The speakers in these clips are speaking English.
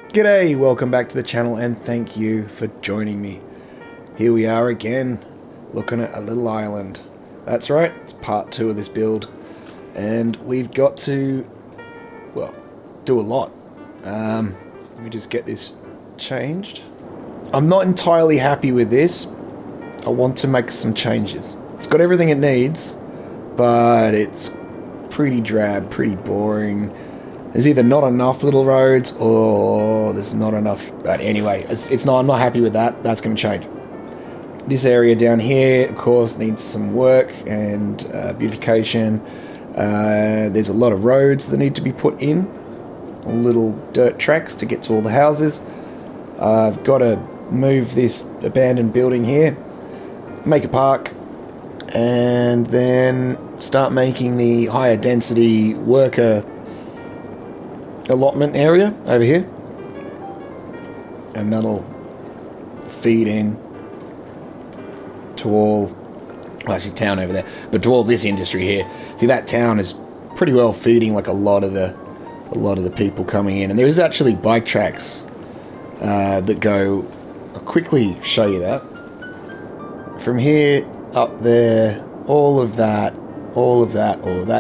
G'day, welcome back to the channel and thank you for joining me. Here we are again, looking at a little island. That's right, it's part 2 of this build. And we've got to, well, do a lot. Let me just get this changed. I'm not entirely happy with this. I want to make some changes. It's got everything it needs, but it's pretty drab, pretty boring. There's either not enough little roads or there's not enough. But anyway, it's not. I'm not happy with that. That's going to change. This area down here, of course, needs some work and beautification. There's a lot of roads that need to be put in, little dirt tracks to get to all the houses. I've got to move this abandoned building here, make a park, and then start making the higher density worker allotment area over here, and that'll feed in to all, well, actually town over there, but to all this industry here. See, that town is pretty well feeding like a lot of the people coming in, and there is actually bike tracks that go. I'll quickly show you that from here up there. All of that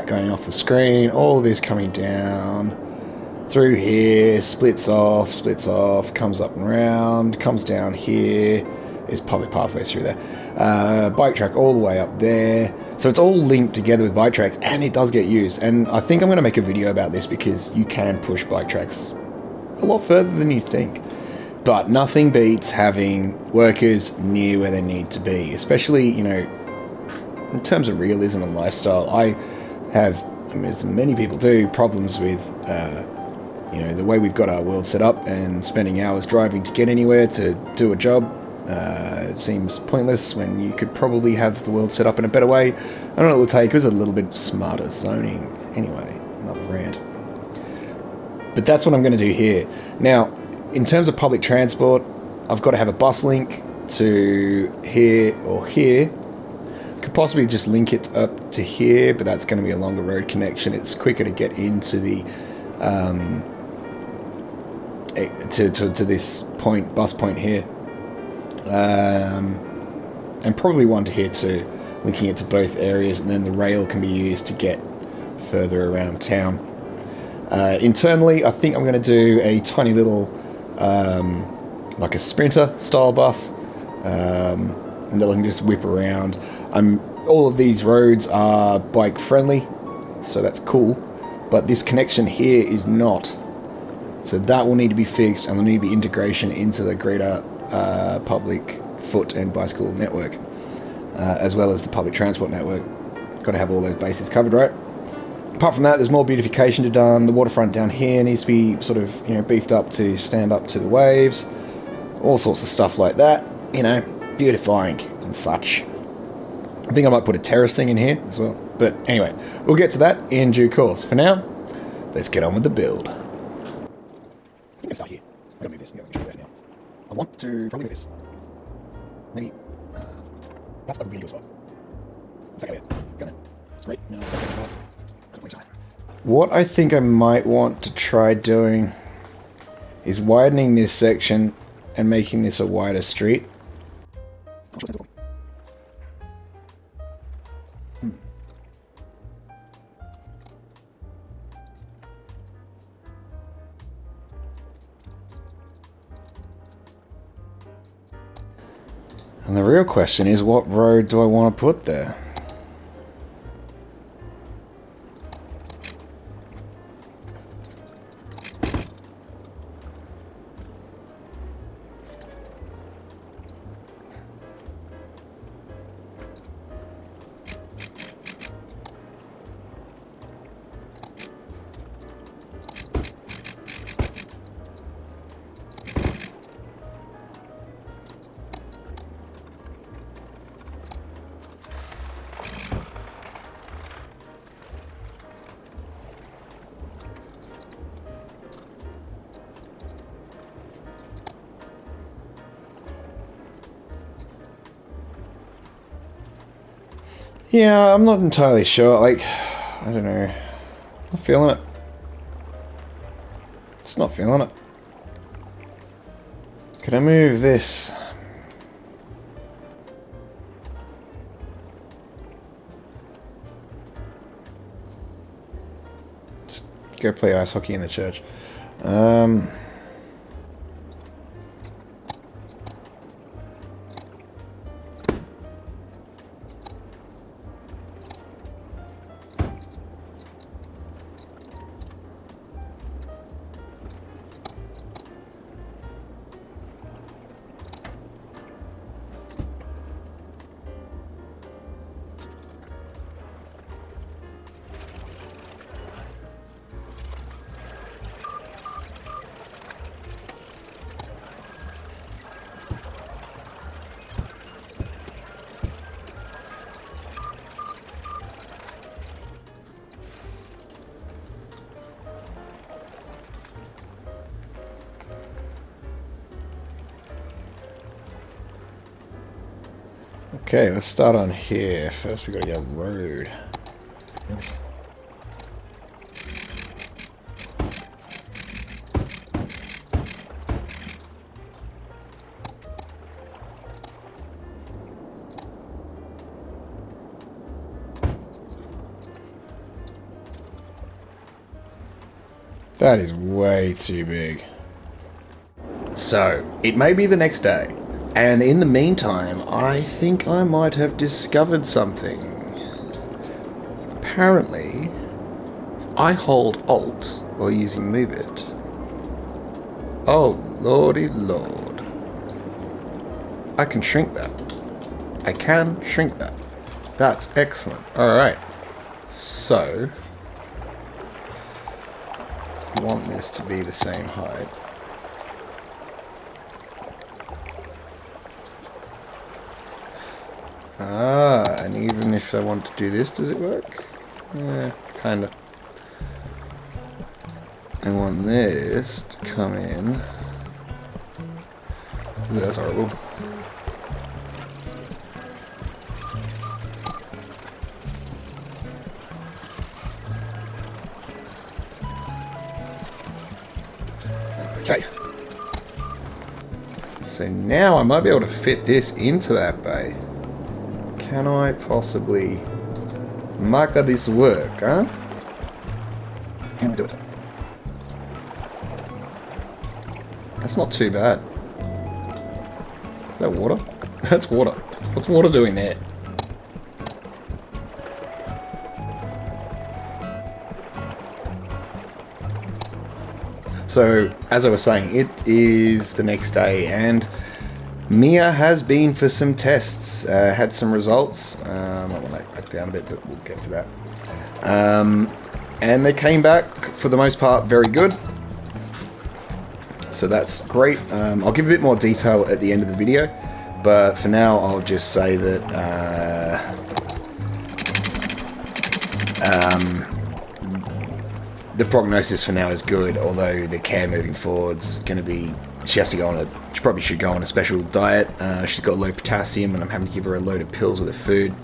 going off the screen. All of this coming down through here, splits off, comes up and round, comes down here. There's public pathways through there. Bike track all the way up there. So it's all linked together with bike tracks, and it does get used. And I think I'm going to make a video about this because you can push bike tracks a lot further than you think. But nothing beats having workers near where they need to be, especially, you know, in terms of realism and lifestyle. I mean, as many people do, problems with you know, the way we've got our world set up and spending hours driving to get anywhere to do a job. It seems pointless when you could probably have the world set up in a better way. I don't know what it would take. It was a little bit smarter zoning. Anyway, another rant. But that's what I'm going to do here. Now, in terms of public transport, I've got to have a bus link to here or here. Could possibly just link it up to here, but that's going to be a longer road connection. It's quicker to get into the to this point, bus point here, and probably one to here too, linking it to both areas, and then the rail can be used to get further around town. Internally, I think I'm going to do a tiny little like a sprinter style bus, and that I can just whip around. All of these roads are bike friendly, so that's cool, but this connection here is not. So that will need to be fixed, and there'll need to be integration into the greater public foot and bicycle network, as well as the public transport network. Got to have all those bases covered, right? Apart from that, there's more beautification to be done. The waterfront down here needs to be sort of, you know, beefed up to stand up to the waves. All sorts of stuff like that, you know, beautifying and such. I think I might put a terrace thing in here as well. But anyway, we'll get to that in due course. For now, let's get on with the build. I think I'll start here. I'm going to move this and go for now. I want to probably move this. Maybe. That's a really good spot. In fact, it's great. No, what I think I might want to try doing is widening this section and making this a wider street. And the real question is, what road do I want to put there? Yeah, I'm not entirely sure. Like, I don't know. Not feeling it. Just not feeling it. Can I move this? Let's go play ice hockey in the church. Okay, let's start on here. First we gotta get a road. That is way too big. So, it may be the next day. And in the meantime, I think I might have discovered something. Apparently, if I hold Alt while using Move It. Oh, lordy lord. I can shrink that. I can shrink that. That's excellent. Alright. So, I want this to be the same height. Ah, and even if I want to do this, does it work? Yeah, kinda. I want this to come in. Ooh, that's horrible. Okay. So now I might be able to fit this into that bay. Can I possibly make this work, huh? Can I do it? That's not too bad. Is that water? That's water. What's water doing there? So, as I was saying, it is the next day, and Mia has been for some tests, had some results. I might want that back down a bit, but we'll get to that. And they came back, for the most part, very good. So that's great. I'll give a bit more detail at the end of the video, but for now I'll just say that the prognosis for now is good, although the care moving forward's going to be, she probably should go on a special diet. She's got low potassium, and I'm having to give her a load of pills with her food.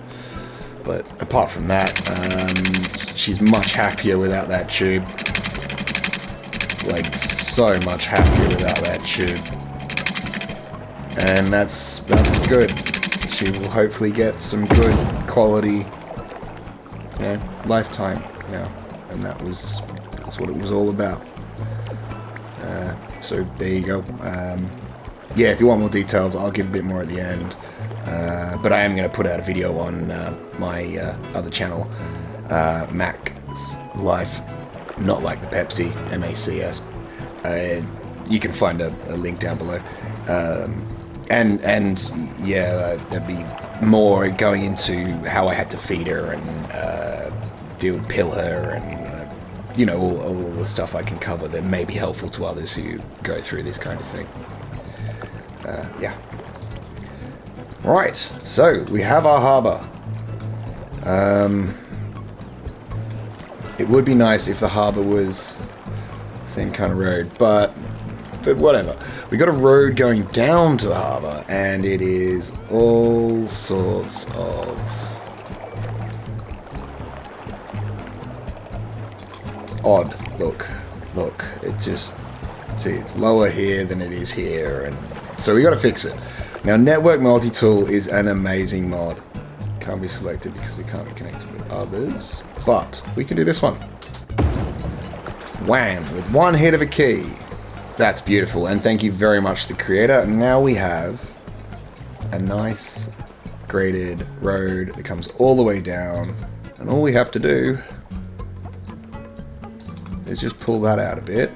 But apart from that, she's much happier without that tube. Like, so much happier without that tube. And that's good. She will hopefully get some good quality, lifetime now. And that's what it was all about. So there you go. Yeah, if you want more details, I'll give a bit more at the end. But I am going to put out a video on my other channel, Mac's Life, not like the Pepsi, MACS. You can find a link down below. And yeah, there'd be more going into how I had to feed her and pill her and all the stuff I can cover that may be helpful to others who go through this kind of thing. Yeah. Right, so we have our harbour. It would be nice if the harbour was the same kind of road, but whatever. We got a road going down to the harbour, and it is all sorts of odd. Look, it just, see, it's lower here than it is here, and So we got to fix it. Now, network multi-tool is an amazing mod. Can't be selected because we can't be connected with others. But we can do this one. Wham! With one hit of a key. That's beautiful. And thank you very much to the creator. And now we have a nice graded road that comes all the way down. And all we have to do is just pull that out a bit.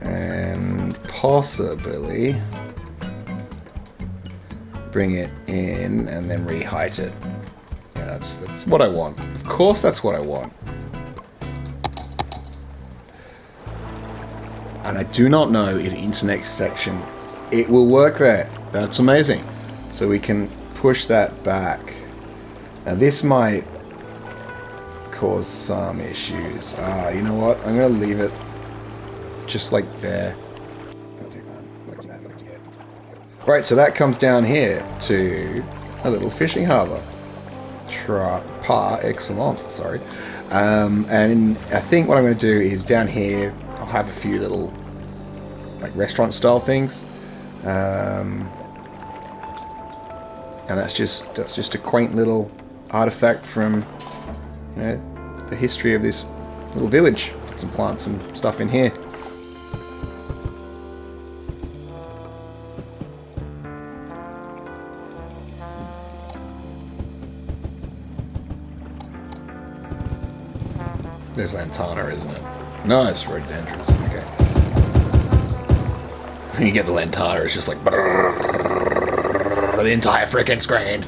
And possibly bring it in and then re-height it. Yeah, that's what I want. Of course that's what I want. And I do not know if internext section, it will work there. That's amazing. So we can push that back. Now this might cause some issues. You know what? I'm going to leave it just like there. Right, so that comes down here to a little fishing harbour. Par excellence, sorry. And I think what I'm going to do is down here, I'll have a few little like restaurant style things. And that's just a quaint little artifact from, you know, the history of this little village. Put some plants and stuff in here. There's Lantana, isn't it? No, it's rhododendrons. Okay. When you get the Lantana, it's just like the entire freaking screen.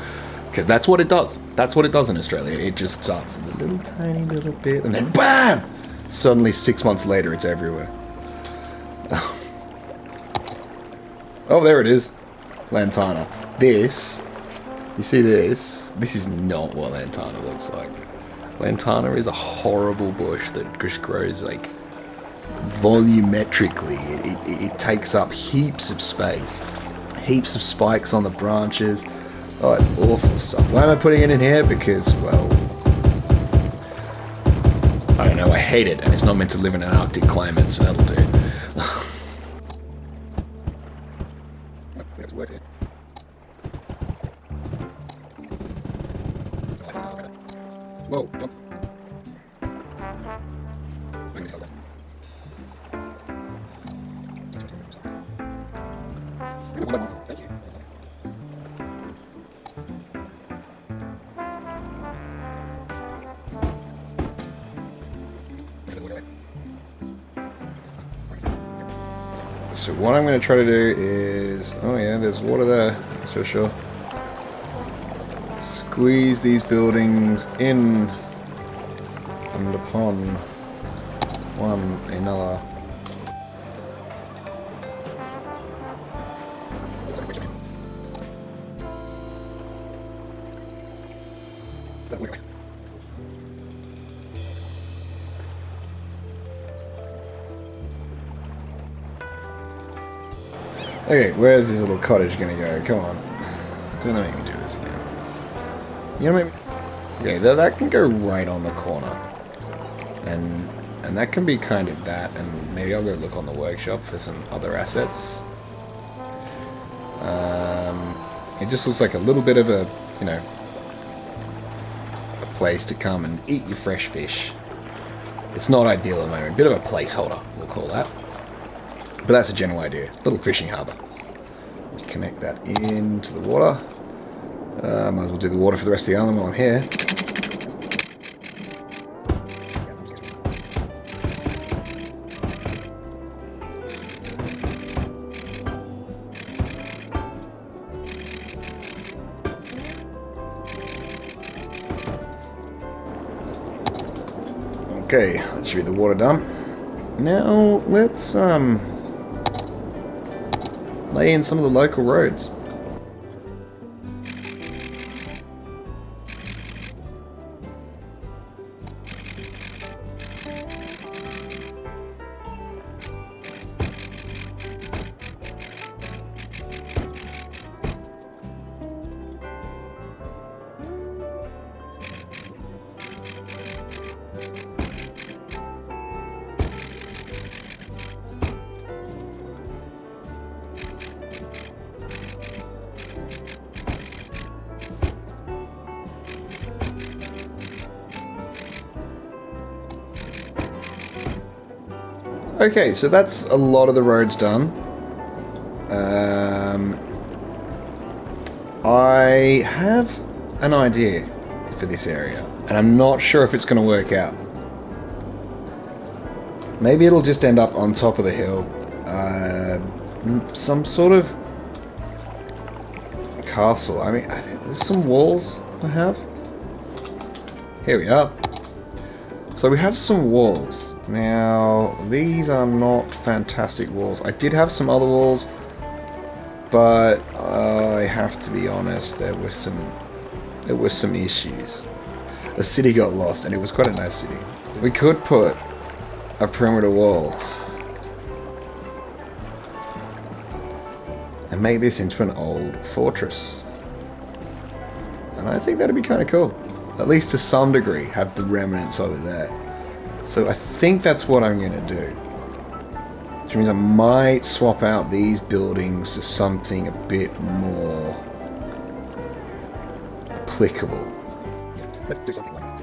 Because that's what it does. That's what it does in Australia. It just starts with a little tiny little bit, and then BAM! Suddenly, 6 months later, it's everywhere. Oh, there it is. Lantana. This, you see this? This is not what Lantana looks like. Lantana is a horrible bush that just grows like volumetrically. It takes up heaps of space, heaps of spikes on the branches. Oh, it's awful stuff. Why am I putting it in here? Because, well, I don't know, I hate it, and it's not meant to live in an Arctic climate, so that'll do. Whoa, jump. I need to go there. Thank you. So what I'm going to try to do is, oh yeah, there's water there, that's for sure. Squeeze these buildings in and upon one another. Okay, where's this little cottage gonna go? Come on. Don't make me do this again. You know, maybe. Okay, that can go right on the corner, and that can be kind of that. And maybe I'll go look on the workshop for some other assets. It just looks like a little bit of a, you know, a place to come and eat your fresh fish. It's not ideal at the moment. Bit of a placeholder, we'll call that. But that's a general idea. Little fishing harbour. Connect that into the water. Might as well do the water for the rest of the island while I'm here. Okay, that should be the water done. Now let's lay in some of the local roads. Okay, so that's a lot of the roads done. I have an idea for this area, and I'm not sure if it's going to work out. Maybe it'll just end up on top of the hill. Some sort of castle. I mean, I think there's some walls I have. Here we are. So we have some walls. Now, these are not fantastic walls. I did have some other walls, but I have to be honest, there were some issues. The city got lost, and it was quite a nice city. We could put a perimeter wall and make this into an old fortress. And I think that'd be kind of cool. At least to some degree, have the remnants of it there. So I think that's what I'm going to do. Which means I might swap out these buildings for something a bit more applicable. Yeah, let's do something like that.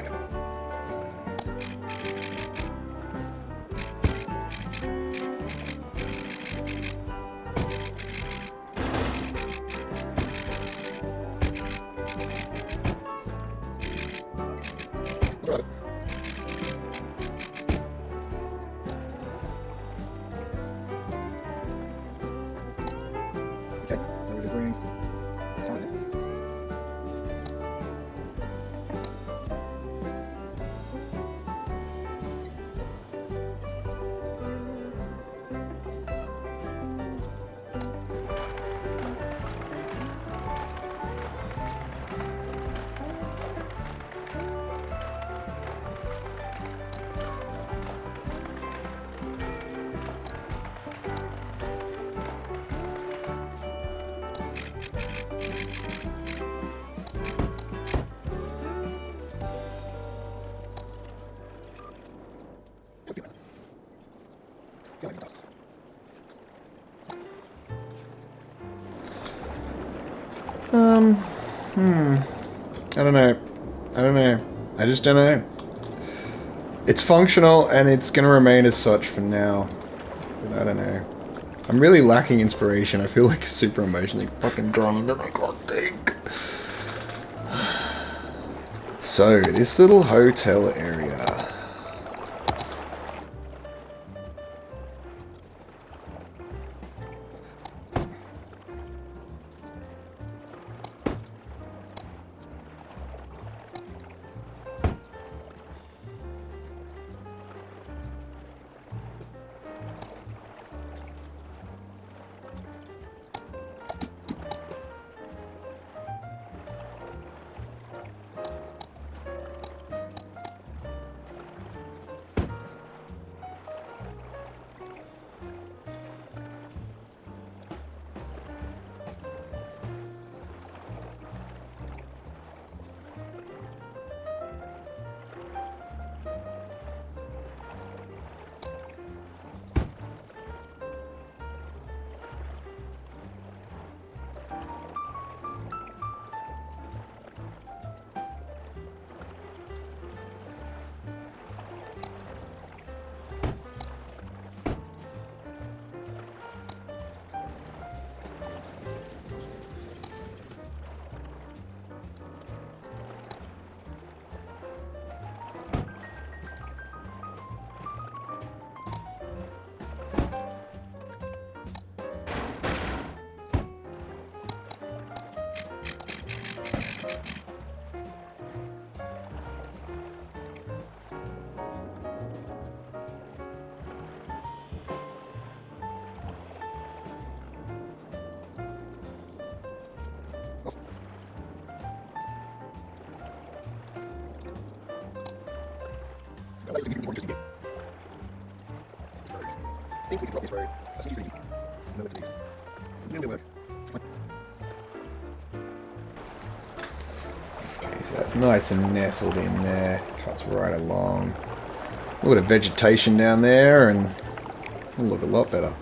Okay, now we're going to bring it. I don't know. I just don't know. It's functional and it's gonna remain as such for now. But I don't know. I'm really lacking inspiration. I feel like super emotionally fucking drained and I can't think. So, this little hotel area. That is significantly more interesting game. I think we can drop this road. That's easy. No, let's do this. A little bit of work. Okay, so that's nice and nestled in there. Cuts right along. A little bit of vegetation down there, and it'll look a lot better.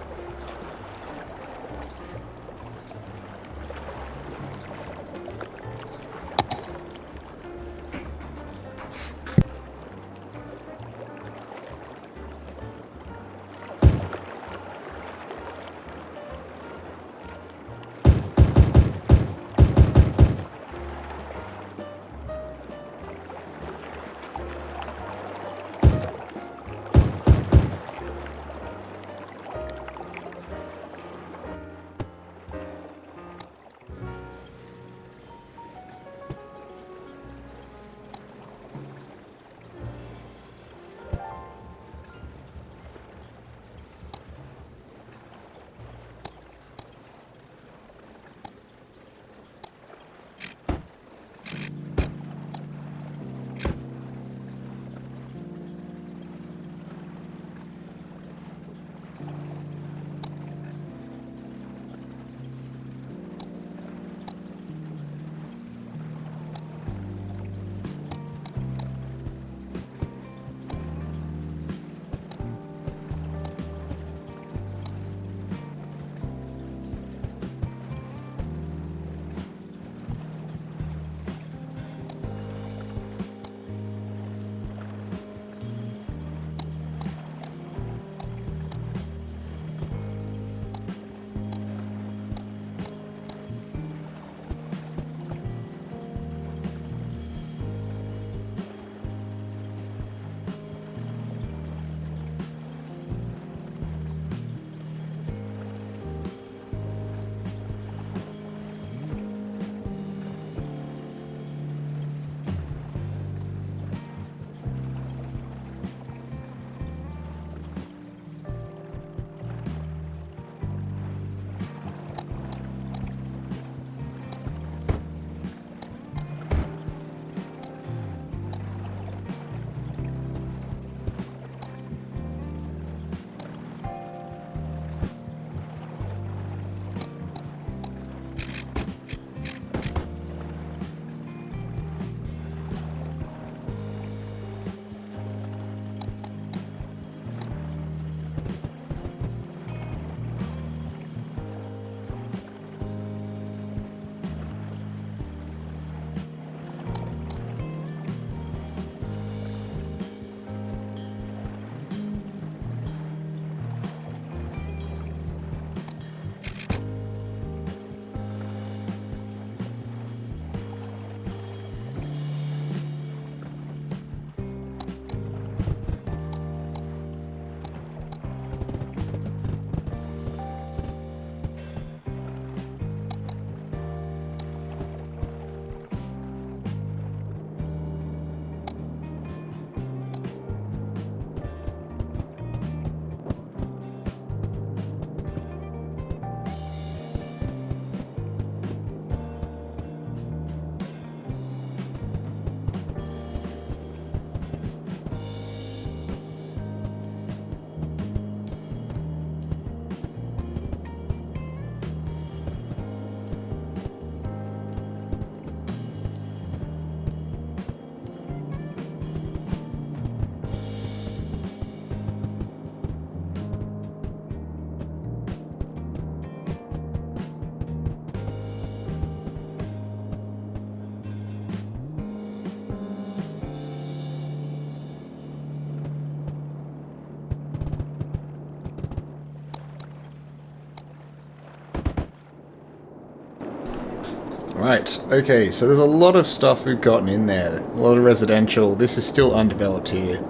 Right, okay, so there's a lot of stuff we've gotten in there. A lot of residential. This is still undeveloped here.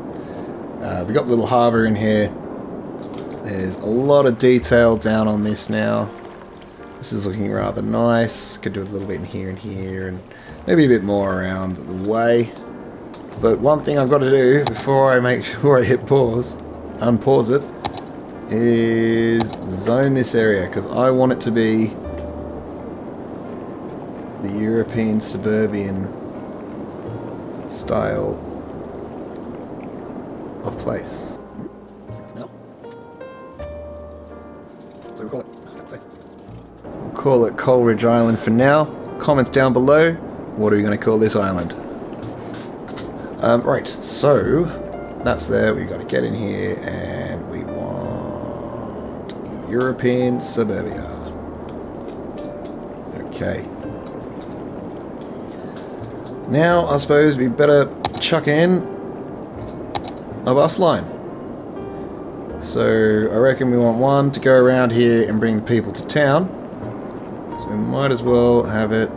We've got the little harbour in here. There's a lot of detail down on this now. This is looking rather nice. Could do a little bit in here and maybe a bit more around the way. But one thing I've got to do before I hit pause, unpause it, is zone this area because I want it to be the European suburban style of place. No. So we'll call it Coleridge Island for now. Comments down below. What are we going to call this island? Right, so that's there. We've got to get in here and we want European suburbia. Okay. Now, I suppose we better chuck in a bus line. So, I reckon we want one to go around here and bring the people to town. So, we might as well have it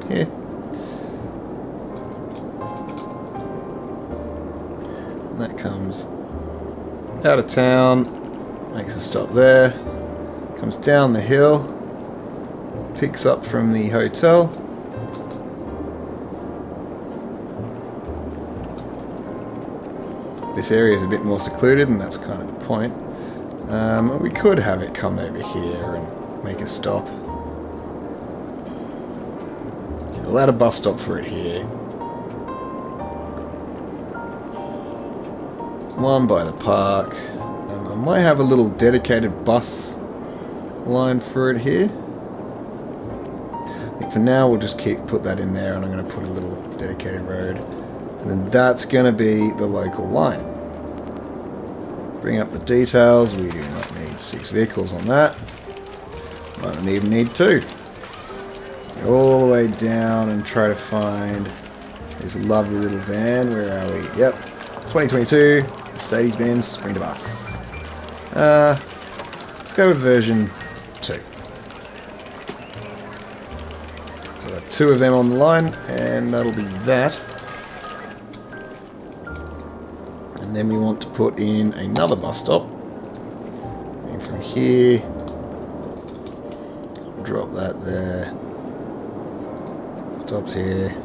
here. And that comes out of town, makes a stop there, comes down the hill, picks up from the hotel. This area is a bit more secluded, and that's kind of the point. We could have it come over here and make a stop. We'll add a bus stop for it here. One by the park. I might have a little dedicated bus line for it here. I think for now we'll just put that in there, and I'm going to put a little dedicated road. And then that's going to be the local line. Bring up the details. We do not need 6 vehicles on that. Might not even need 2. Go all the way down and try to find this lovely little van. Where are we? Yep. 2022 Mercedes-Benz Sprinter bus. Let's go with version 2. So I've got 2 of them on the line, and that'll be that. And then we want to put in another bus stop. And from here, drop that there. Stops here.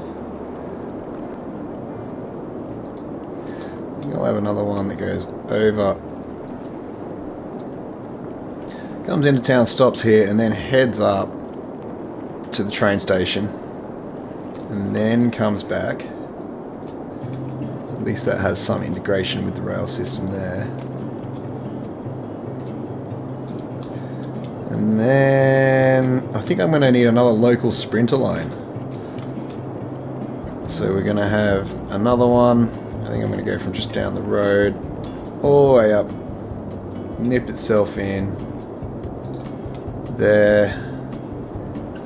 I'll have another one that goes over. Comes into town, stops here, and then heads up to the train station. And then comes back. At least that has some integration with the rail system there. And then I think I'm going to need another local sprinter line. So we're going to have another one. I think I'm going to go from just down the road all the way up, nip itself in there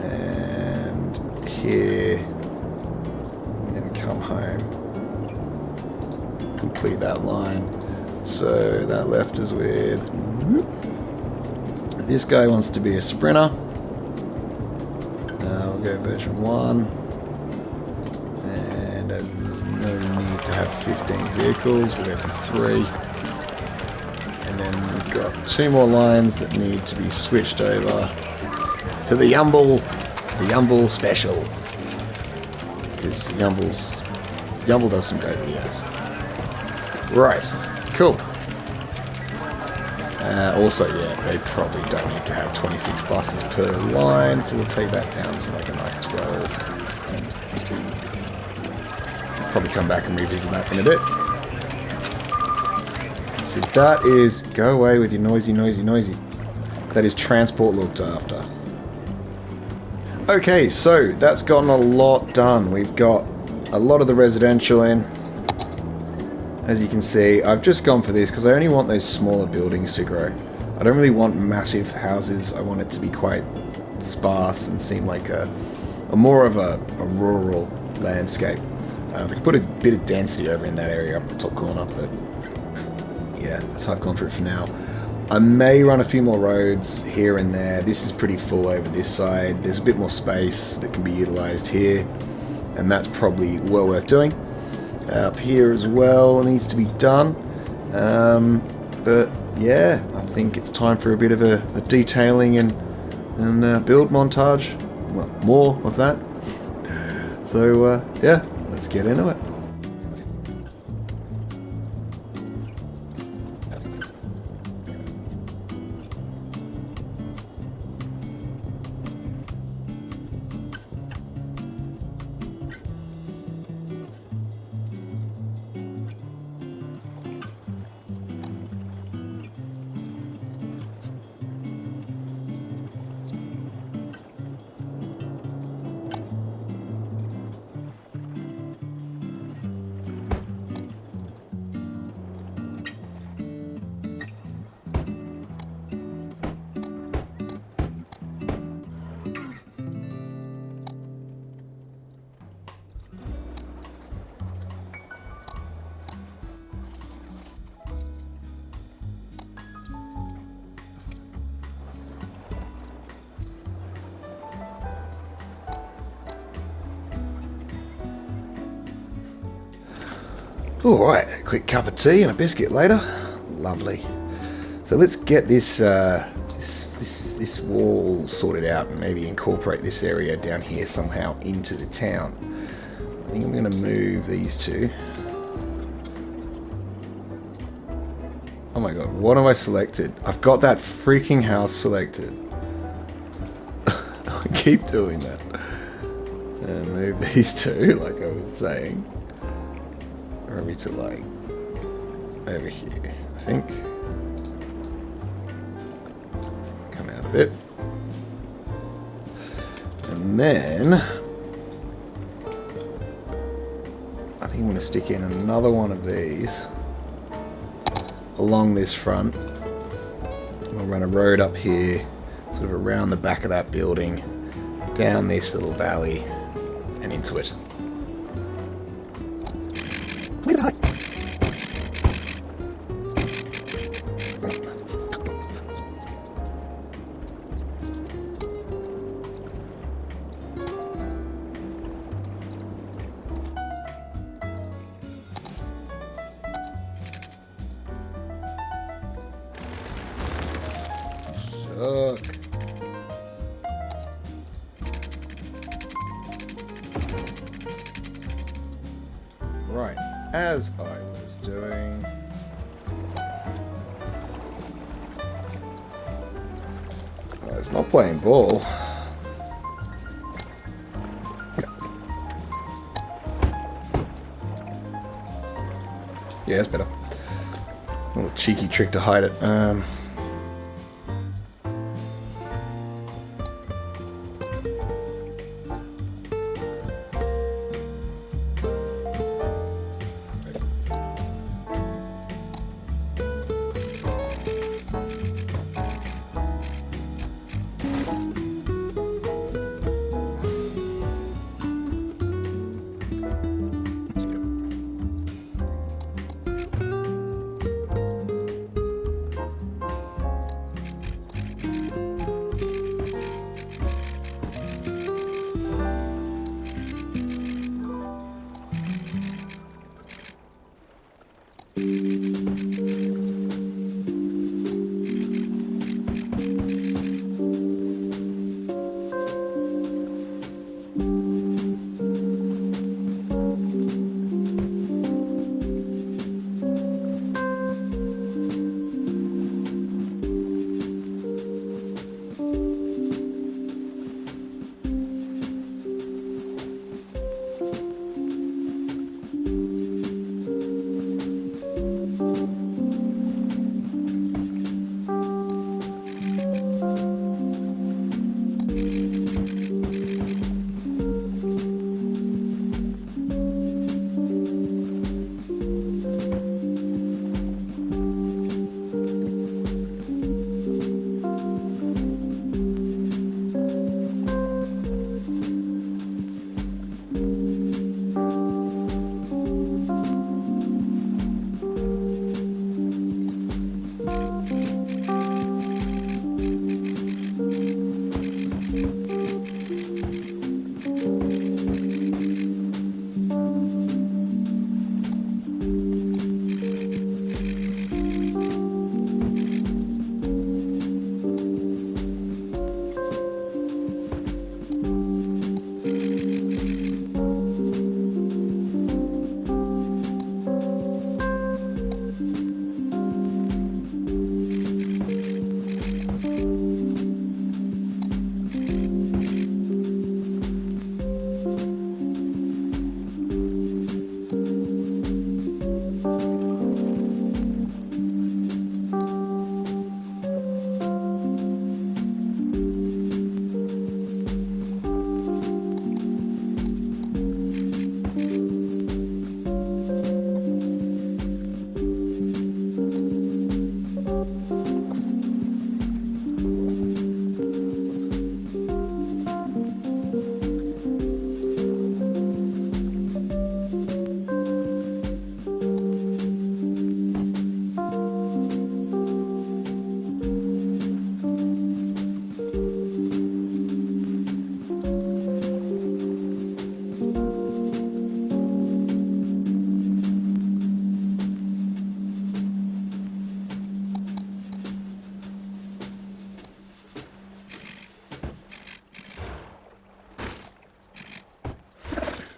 and here, and then come home. Complete that line. So that left us with this guy wants to be a sprinter. We'll go version 1, and no need to have 15 vehicles. We'll go for 3, and then we've got 2 more lines that need to be switched over to the Yumble special, because Yumble does some great videos. Right, cool. Also, yeah, they probably don't need to have 26 buses per line, so we'll take that down to like a nice 12. Probably come back and revisit that in a bit. So that is, go away with your noisy. That is transport looked after. Okay, so that's gotten a lot done. We've got a lot of the residential in. As you can see, I've just gone for this because I only want those smaller buildings to grow. I don't really want massive houses. I want it to be quite sparse and seem like a more of a rural landscape. We can put a bit of density over in that area up the top corner, but yeah, that's how I've gone for it for now. I may run a few more roads here and there. This is pretty full over this side. There's a bit more space that can be utilised here, and that's probably well worth doing. Up here as well needs to be done. But yeah, I think it's time for a bit of a detailing and build montage. Well, more of that. So yeah, let's get into it. Alright, a quick cup of tea and a biscuit later. Lovely. So let's get this this wall sorted out and maybe incorporate this area down here somehow into the town. I think I'm going to move these two. Oh my god, what have I selected? I've got that freaking house selected. I keep doing that. And move these two, like I was saying. Maybe to like over here, I think. Come out of it. And then I think I'm going to stick in another one of these along this front. We'll run a road up here, sort of around the back of that building, down this little valley and into it. Where's the hut? Suck. Right, as I was doing, it's not playing ball. Yeah, it's better. A little cheeky trick to hide it.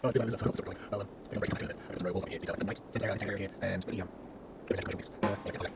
Oh, do like this. That's still going. I'll break my I've got some road walls up here, detail the night, center area here, and pretty there's commercial piece. Yeah, okay.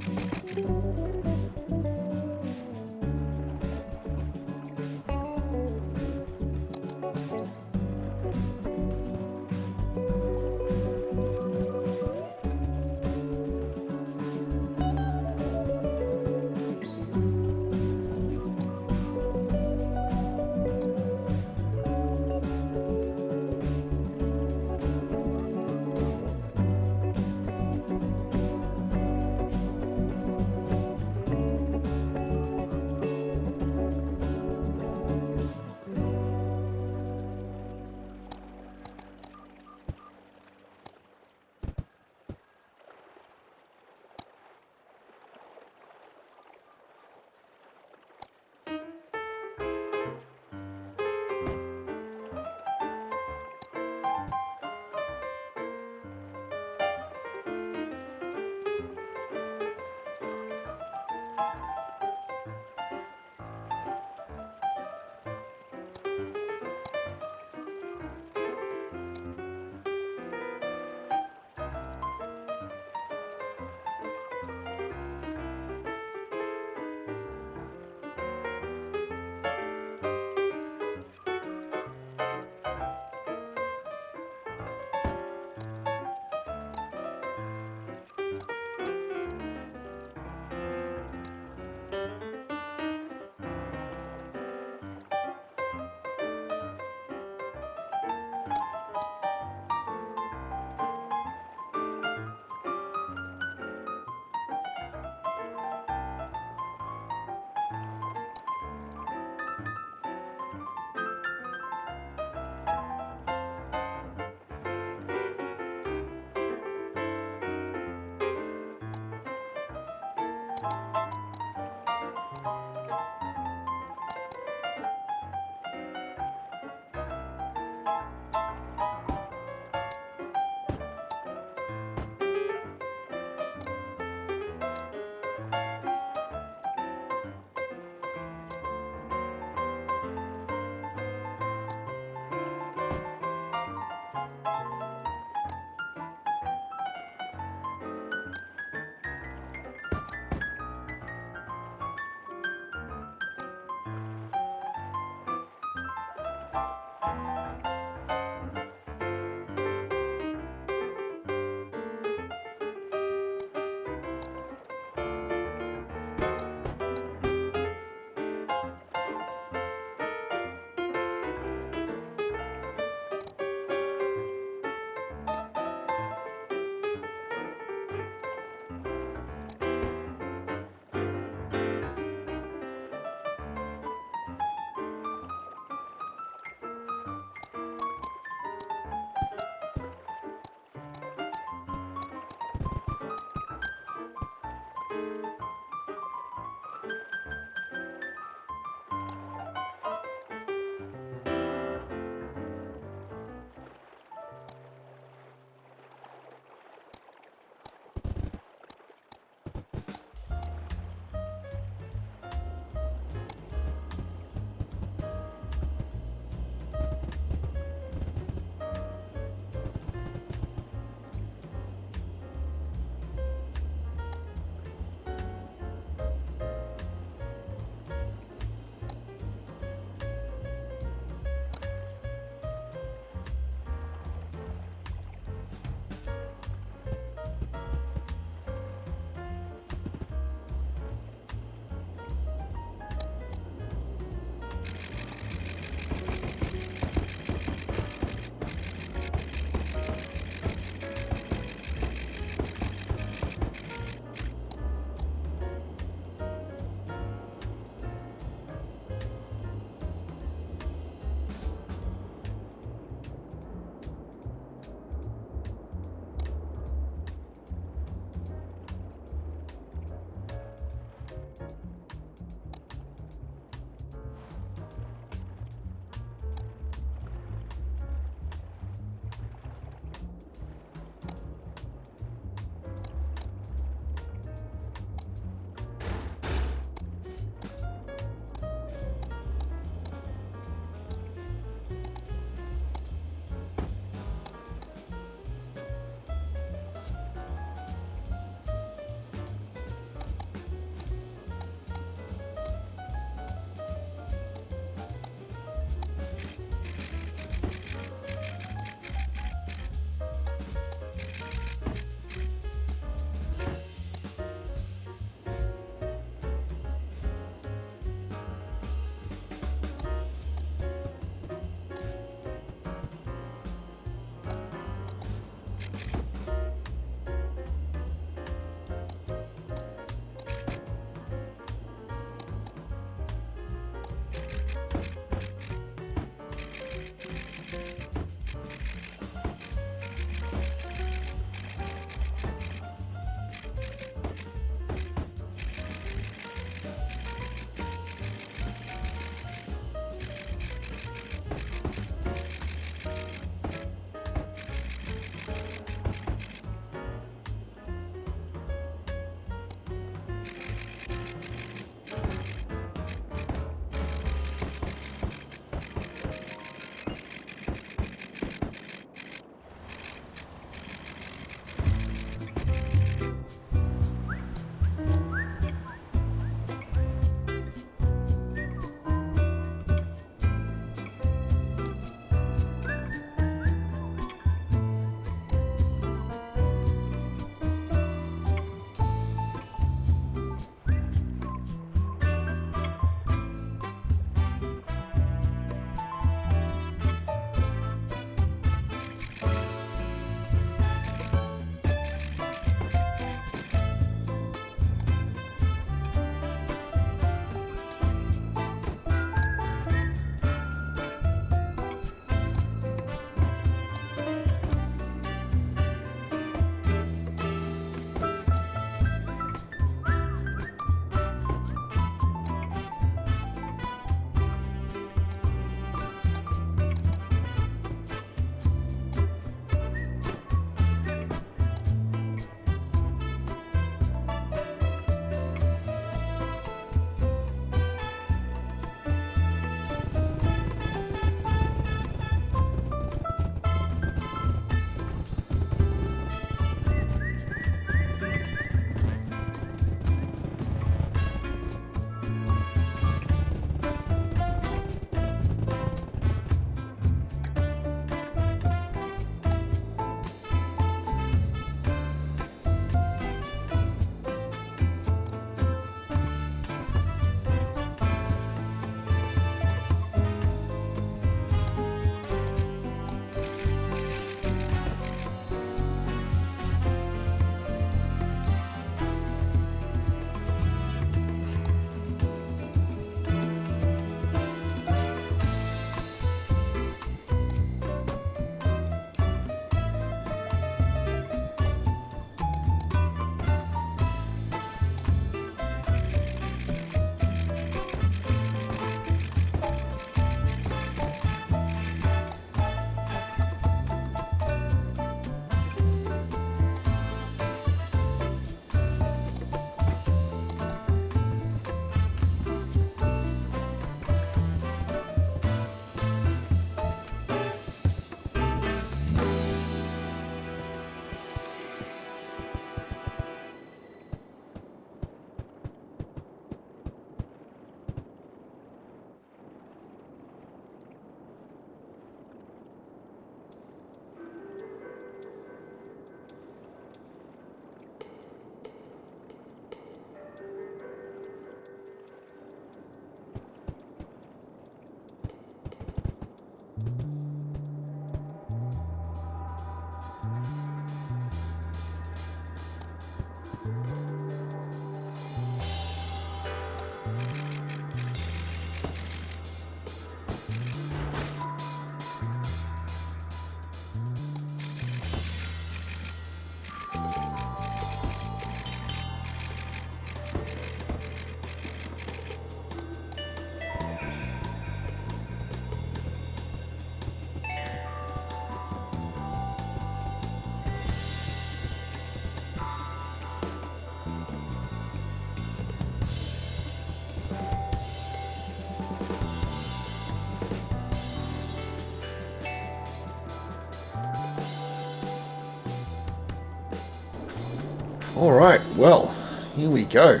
Alright, well, here we go.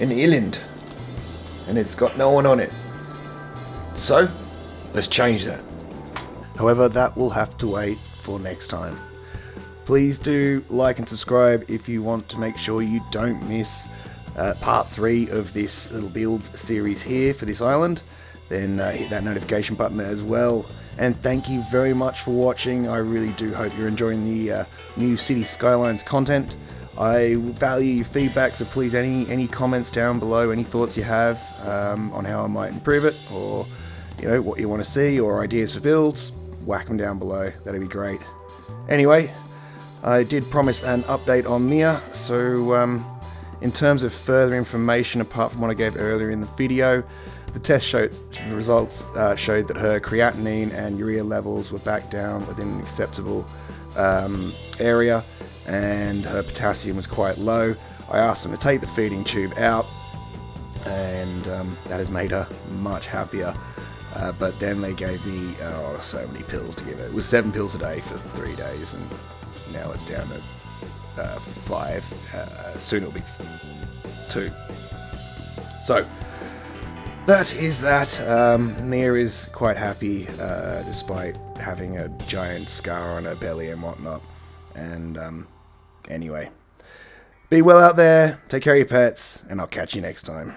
An island. And it's got no one on it. So, let's change that. However, that will have to wait for next time. Please do like and subscribe if you want to make sure you don't miss part 3 of this little builds series here for this island. Then hit that notification button as well. And thank you very much for watching. I really do hope you're enjoying the new City Skylines content. I value your feedback, so please any comments down below, any thoughts you have on how I might improve it, or what you want to see, or ideas for builds, whack them down below. That'd be great. Anyway, I did promise an update on Mia, so in terms of further information apart from what I gave earlier in the video, the test results showed that her creatinine and urea levels were back down within an acceptable area, and her potassium was quite low. I asked them to take the feeding tube out, and that has made her much happier. But then they gave me so many pills to give her. It was 7 pills a day for 3 days, and now it's down to 5. Soon it'll be 2. So that is that. Mia is quite happy despite having a giant scar on her belly and whatnot. And anyway, be well out there, take care of your pets, and I'll catch you next time.